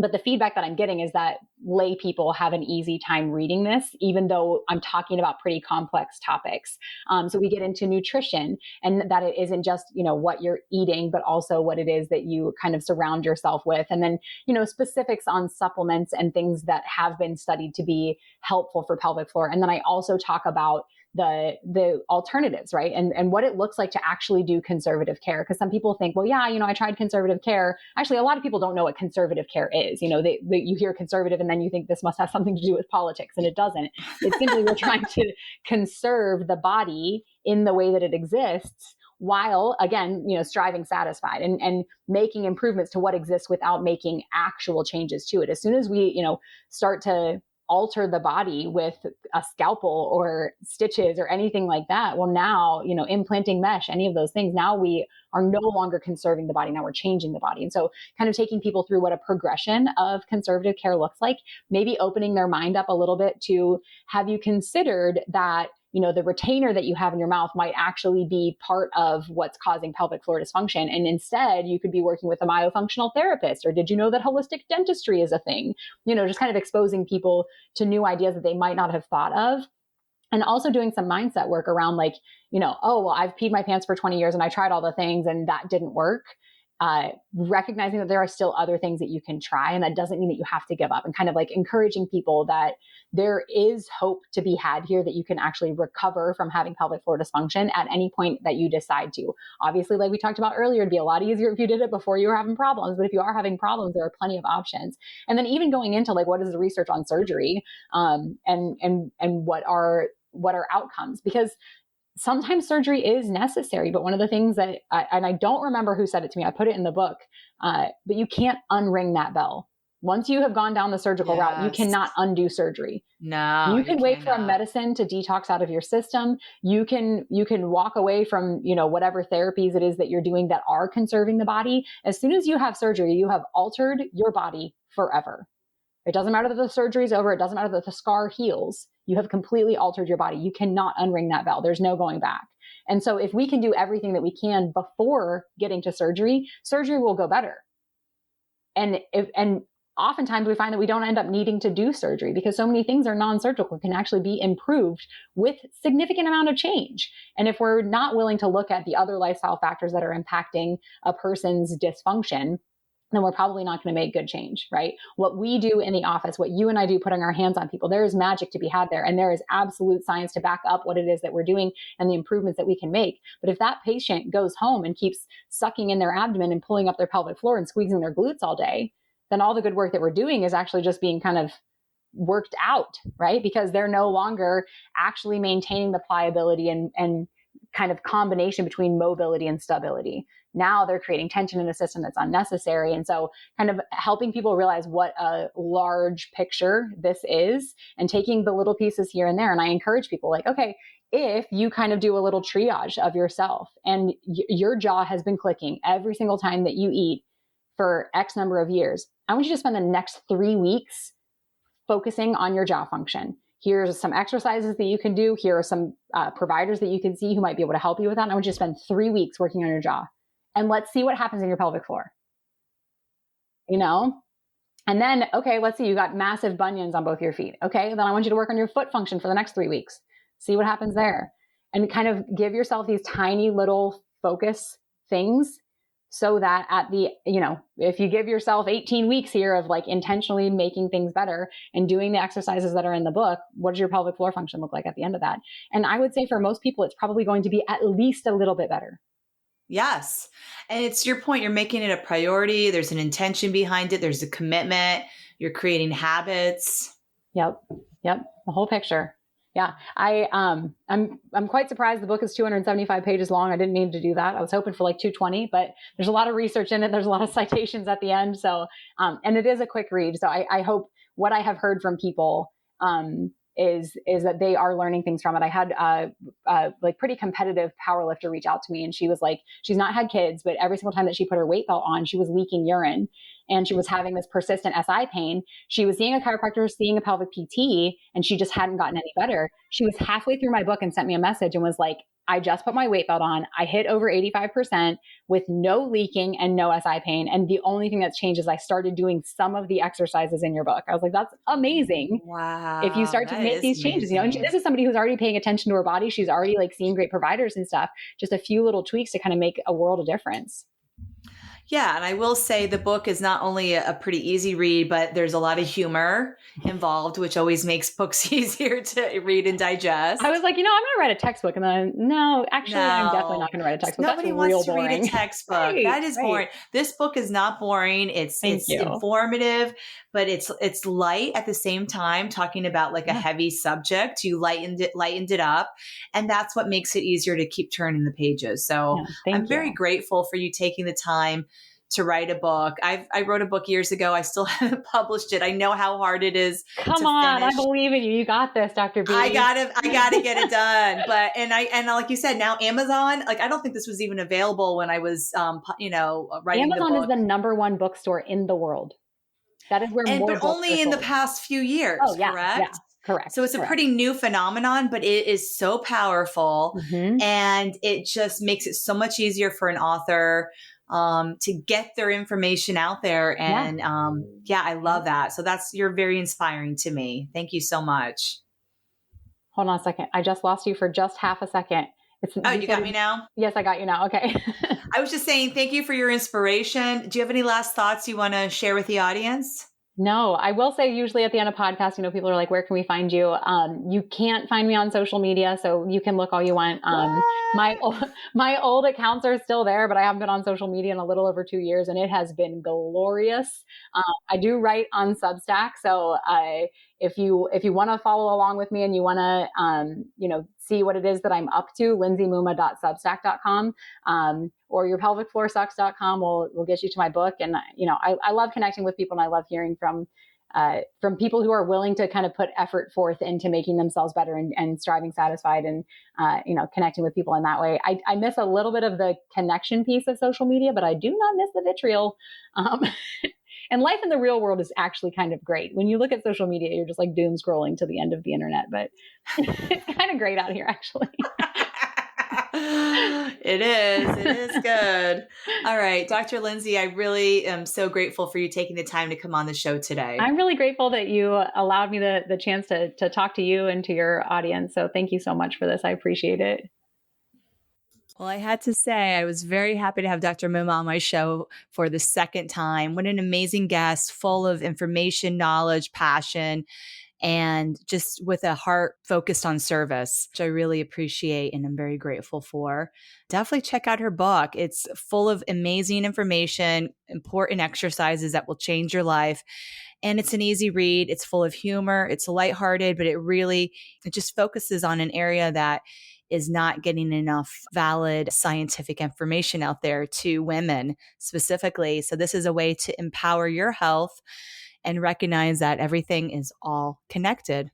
But the feedback that I'm getting is that lay people have an easy time reading this, even though I'm talking about pretty complex topics. So we get into nutrition, and that it isn't just, what you're eating, but also what it is that you kind of surround yourself with. And then, specifics on supplements and things that have been studied to be helpful for pelvic floor. And then I also talk about the alternatives, right? And what it looks like to actually do conservative care. Because some people think, well, yeah, I tried conservative care. Actually, a lot of people don't know what conservative care is. You hear conservative and then you think this must have something to do with politics, and it doesn't. It's simply we're trying to conserve the body in the way that it exists, while again, striving satisfied and making improvements to what exists without making actual changes to it. As soon as we, start to alter the body with a scalpel or stitches or anything like that, well, now, implanting mesh, any of those things, now we are no longer conserving the body. Now we're changing the body. And so kind of taking people through what a progression of conservative care looks like, maybe opening their mind up a little bit to, have you considered that the retainer that you have in your mouth might actually be part of what's causing pelvic floor dysfunction. And instead, you could be working with a myofunctional therapist. Or did you know that holistic dentistry is a thing? Just kind of exposing people to new ideas that they might not have thought of. And also doing some mindset work around like, oh, well, I've peed my pants for 20 years and I tried all the things and that didn't work. Recognizing that there are still other things that you can try, and that doesn't mean that you have to give up, and kind of like encouraging people that there is hope to be had here, that you can actually recover from having pelvic floor dysfunction at any point that you decide to. Obviously, like we talked about earlier, it'd be a lot easier if you did it before you were having problems, but if you are having problems, there are plenty of options. And then even going into like, what is the research on surgery, and what are outcomes, because sometimes surgery is necessary. But one of the things that, I don't remember who said it to me, I put it in the book, but you can't unring that bell. Once you have gone down the surgical route, you cannot undo surgery. No, you can wait for a medicine to detox out of your system. You can walk away from, whatever therapies it is that you're doing that are conserving the body. As soon as you have surgery, you have altered your body forever. It doesn't matter that the surgery is over. It doesn't matter that the scar heals. You have completely altered your body. You cannot unring that bell. There's no going back. And so if we can do everything that we can before getting to surgery, surgery will go better. And oftentimes we find that we don't end up needing to do surgery because so many things are non-surgical, can actually be improved with significant amount of change. And if we're not willing to look at the other lifestyle factors that are impacting a person's dysfunction, then we're probably not going to make good change, right? What we do in the office, what you and I do putting our hands on people, there is magic to be had there. And there is absolute science to back up what it is that we're doing and the improvements that we can make. But if that patient goes home and keeps sucking in their abdomen and pulling up their pelvic floor and squeezing their glutes all day, then all the good work that we're doing is actually just being kind of worked out, right? Because they're no longer actually maintaining the pliability and kind of combination between mobility and stability. Now they're creating tension in a system that's unnecessary. And so kind of helping people realize what a large picture this is and taking the little pieces here and there. And I encourage people like, okay, if you kind of do a little triage of yourself and your jaw has been clicking every single time that you eat for X number of years, I want you to spend the next 3 weeks focusing on your jaw function. Here's some exercises that you can do. Here are some providers that you can see who might be able to help you with that. And I want you to spend 3 weeks working on your jaw. And let's see what happens in your pelvic floor. And then, okay, let's see, you got massive bunions on both your feet. Okay, then I want you to work on your foot function for the next 3 weeks. See what happens there. And kind of give yourself these tiny little focus things so that at the, if you give yourself 18 weeks here of like intentionally making things better and doing the exercises that are in the book, what does your pelvic floor function look like at the end of that? And I would say for most people, it's probably going to be at least a little bit better. Yes. And it's your point. You're making it a priority. There's an intention behind it. There's a commitment. You're creating habits. Yep. The whole picture. Yeah. I'm quite surprised the book is 275 pages long. I didn't mean to do that. I was hoping for like 220, but there's a lot of research in it. There's a lot of citations at the end. So, and it is a quick read. So I hope what I have heard from people, is that they are learning things from it. I had like pretty competitive powerlifter reach out to me, and she was like, she's not had kids, but every single time that she put her weight belt on, she was leaking urine and she was having this persistent SI pain. She was seeing a chiropractor, seeing a pelvic PT, and she just hadn't gotten any better. She was halfway through my book and sent me a message and was like, I just put my weight belt on. I hit over 85% with no leaking and no SI pain. And the only thing that's changed is I started doing some of the exercises in your book. I was like, that's amazing. Wow. If you start to make these changes, and this is somebody who's already paying attention to her body. She's already like seeing great providers and stuff, just a few little tweaks to kind of make a world of difference. Yeah. And I will say the book is not only a pretty easy read, but there's a lot of humor involved, which always makes books easier to read and digest. I was like, I'm going to write a textbook. And then, I'm definitely not going to write a textbook. Nobody wants to read a textbook. Right, that is boring. This book is not boring. It's informative, but it's light at the same time, talking about like a heavy subject. You lightened it up. And that's what makes it easier to keep turning the pages. So I'm very grateful for you taking the time to write a book. I wrote a book years ago. I still haven't published it. I know how hard it is. Come on, I believe in you. You got this, Dr. B. I gotta get it done. But and like you said, now Amazon. Like I don't think this was even available when I was, writing Amazon the book. is the number one bookstore in the world. That is where but only in the past few years. Oh, yeah, correct. Yeah. Correct. So it's a pretty new phenomenon, but it is so powerful, and it just makes it so much easier for an author to get their information out there. And I love that. So you're very inspiring to me. Thank you so much. Hold on a second. I just lost you for just half a second. You got me now? Yes, I got you now. Okay. I was just saying, thank you for your inspiration. Do you have any last thoughts you want to share with the audience? No, I will say usually at the end of podcasts, people are like, where can we find you? You can't find me on social media, so you can look all you want. My old accounts are still there, but I haven't been on social media in a little over 2 years, and it has been glorious. I do write on Substack. So if you want to follow along with me and you want to, see what it is that I'm up to, lindsaymumma.substack.com, or yourpelvicfloorsucks.com will get you to my book. And, I love connecting with people, and I love hearing from people who are willing to kind of put effort forth into making themselves better and striving satisfied and, connecting with people in that way. I miss a little bit of the connection piece of social media, but I do not miss the vitriol. And life in the real world is actually kind of great. When you look at social media, you're just like doom scrolling to the end of the internet, but it's kind of great out here, actually. It is good. All right, Dr. Lindsay, I really am so grateful for you taking the time to come on the show today. I'm really grateful that you allowed me the chance to talk to you and to your audience. So thank you so much for this. I appreciate it. Well, I had to say, I was very happy to have Dr. Mumma on my show for the second time. What an amazing guest, full of information, knowledge, passion. and just with a heart focused on service, which I really appreciate and I'm very grateful for. Definitely check out her book. It's full of amazing information, important exercises that will change your life. And it's an easy read. It's full of humor. It's lighthearted, but it just focuses on an area that is not getting enough valid scientific information out there to women specifically. So this is a way to empower your health and recognize that everything is all connected.